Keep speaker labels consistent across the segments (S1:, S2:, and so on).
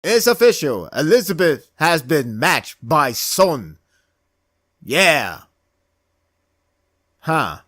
S1: It's official. Elizabeth has been matched by Son. Yeah. Huh.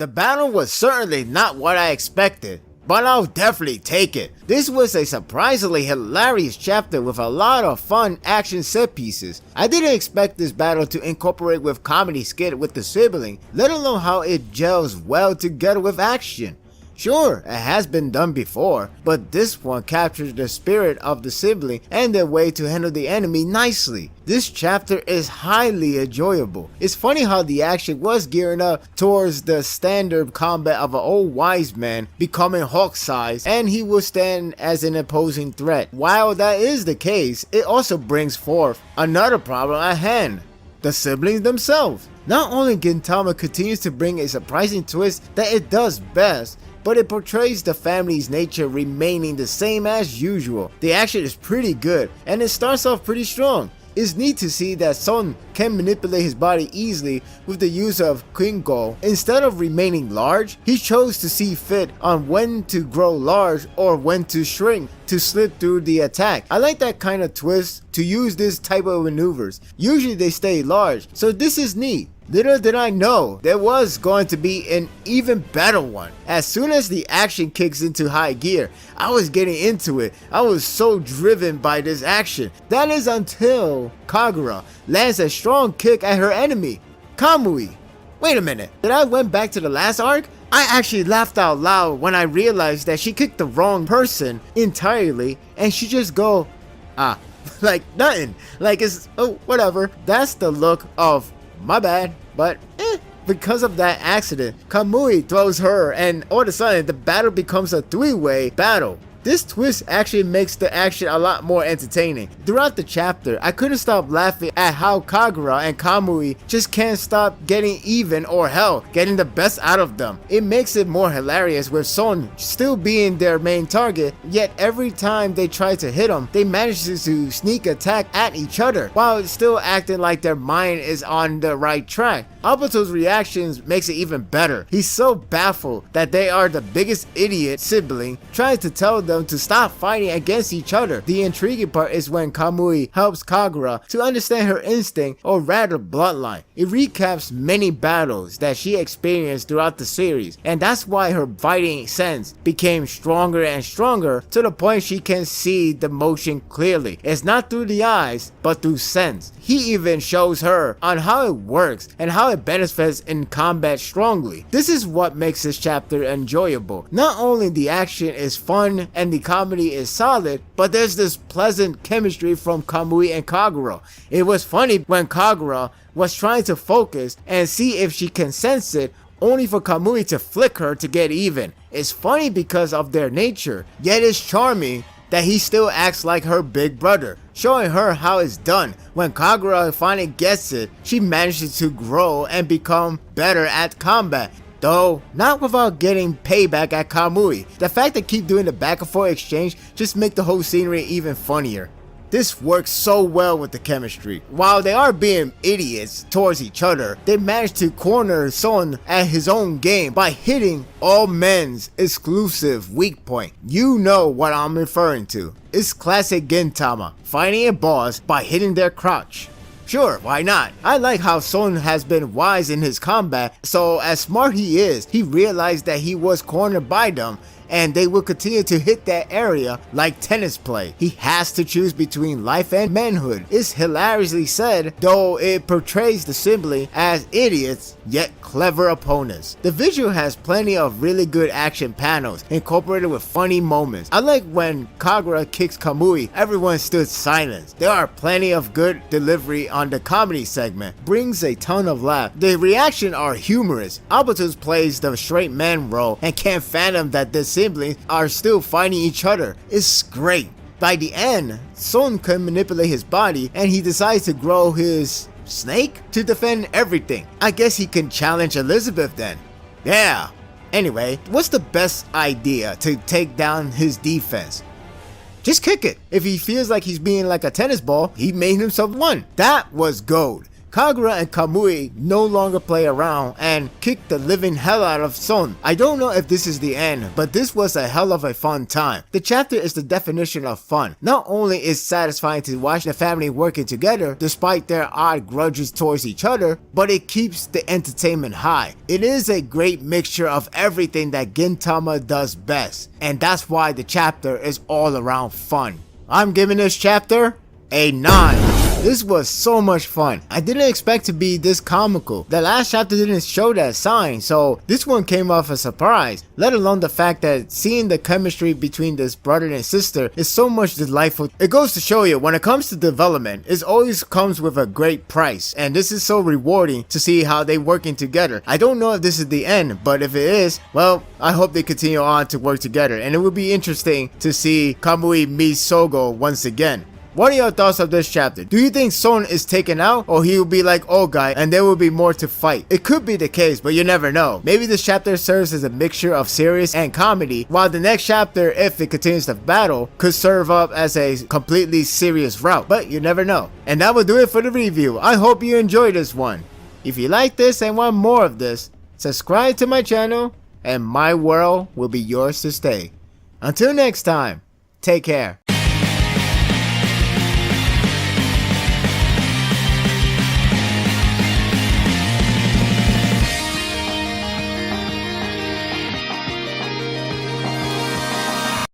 S1: The battle was certainly not what I expected, but I'll definitely take it. This was a surprisingly hilarious chapter with a lot of fun action set pieces. I didn't expect this battle to incorporate with comedy skit with the sibling, let alone how it gels well together with action. Sure, it has been done before, but this one captures the spirit of the sibling and their way to handle the enemy nicely. This chapter is highly enjoyable. It's funny how the action was gearing up towards the standard combat of an old wise man becoming Hawk-sized, and he will stand as an opposing threat. While that is the case, it also brings forth another problem at hand: the siblings themselves. Not only Gintama continues to bring a surprising twist that it does best, but it portrays the family's nature remaining the same as usual. The action is pretty good, and it starts off pretty strong. It's neat to see that Son can manipulate his body easily with the use of Kingo. Instead of remaining large, he chose to see fit on when to grow large or when to shrink to slip through the attack. I like that kind of twist to use this type of maneuvers. Usually they stay large, so this is neat. Little did I know there was going to be an even better one. As soon as the action kicks into high gear, I was getting into it. I was so driven by this action. That is until Kagura lands a strong kick at her enemy, Kamui. Wait a minute, did I went back to the last arc? I actually laughed out loud when I realized that she kicked the wrong person entirely and she just go, like nothing. Like it's, oh, whatever. That's the look of my bad, but because of that accident, Kamui throws her and all of a sudden the battle becomes a three-way battle. This twist actually makes the action a lot more entertaining. Throughout the chapter, I couldn't stop laughing at how Kagura and Kamui just can't stop getting even, or hell, getting the best out of them. It makes it more hilarious with Son still being their main target, yet every time they try to hit him, they manage to sneak attack at each other, while still acting like their mind is on the right track. Obito's reactions makes it even better. He's so baffled that they are the biggest idiot sibling, trying to tell them to stop fighting against each other. The intriguing part is when Kamui helps Kagura to understand her instinct, or rather bloodline. It recaps many battles that she experienced throughout the series, and that's why her fighting sense became stronger and stronger to the point she can see the motion clearly. It's not through the eyes, but through sense. He even shows her on how it works and how it benefits in combat strongly. This is what makes this chapter enjoyable. Not only the action is fun and the comedy is solid, but there's this pleasant chemistry from Kamui and Kagura. It was funny when Kagura was trying to focus and see if she can sense it, only for Kamui to flick her to get even. It's funny because of their nature, yet it's charming that he still acts like her big brother, showing her how it's done. When Kagura finally gets it, she manages to grow and become better at combat, though not without getting payback at Kamui. The fact they keep doing the back and forth exchange just make the whole scenery even funnier. This works so well with the chemistry. While they are being idiots towards each other, they manage to corner Son at his own game by hitting all men's exclusive weak point. You know what I'm referring to. It's classic Gintama, fighting a boss by hitting their crotch. Sure, why not? I like how Son has been wise in his combat, so as smart he is, he realized that he was cornered by them and they will continue to hit that area like tennis play. He has to choose between life and manhood. It's hilariously said, though it portrays the sibling as idiots yet clever opponents. The visual has plenty of really good action panels incorporated with funny moments. I like when Kagura kicks Kamui, everyone stood silent. There are plenty of good delivery on the comedy segment, brings a ton of laugh. The reactions are humorous. Obito plays the straight man role and can't fathom that the siblings are still fighting each other. It's great. By the end, Son can manipulate his body and he decides to grow his snake to defend everything. I guess he can challenge Elizabeth then. Yeah. Anyway, what's the best idea to take down his defense? Just kick it. If he feels like he's being like a tennis ball, he made himself one. That was gold. Kagura and Kamui no longer play around and kick the living hell out of Son. I don't know if this is the end, but this was a hell of a fun time. The chapter is the definition of fun. Not only is it satisfying to watch the family working together despite their odd grudges towards each other, but it keeps the entertainment high. It is a great mixture of everything that Gintama does best, and that's why the chapter is all around fun. I'm giving this chapter a 9. This was so much fun. I didn't expect to be this comical. The last chapter didn't show that sign, so this one came off a surprise, let alone the fact that seeing the chemistry between this brother and sister is so much delightful. It goes to show you, when it comes to development, it always comes with a great price, and this is so rewarding to see how they working together. I don't know if this is the end, but if it is, well, I hope they continue on to work together, and it would be interesting to see Kamui meet Sogo once again. What are your thoughts of this chapter? Do you think Son is taken out, or he will be like Ogai and there will be more to fight? It could be the case, but you never know. Maybe this chapter serves as a mixture of serious and comedy, while the next chapter, if it continues the battle, could serve up as a completely serious route, but you never know. And that will do it for the review. I hope you enjoyed this one. If you like this and want more of this, subscribe to my channel and my world will be yours to stay. Until next time, take care.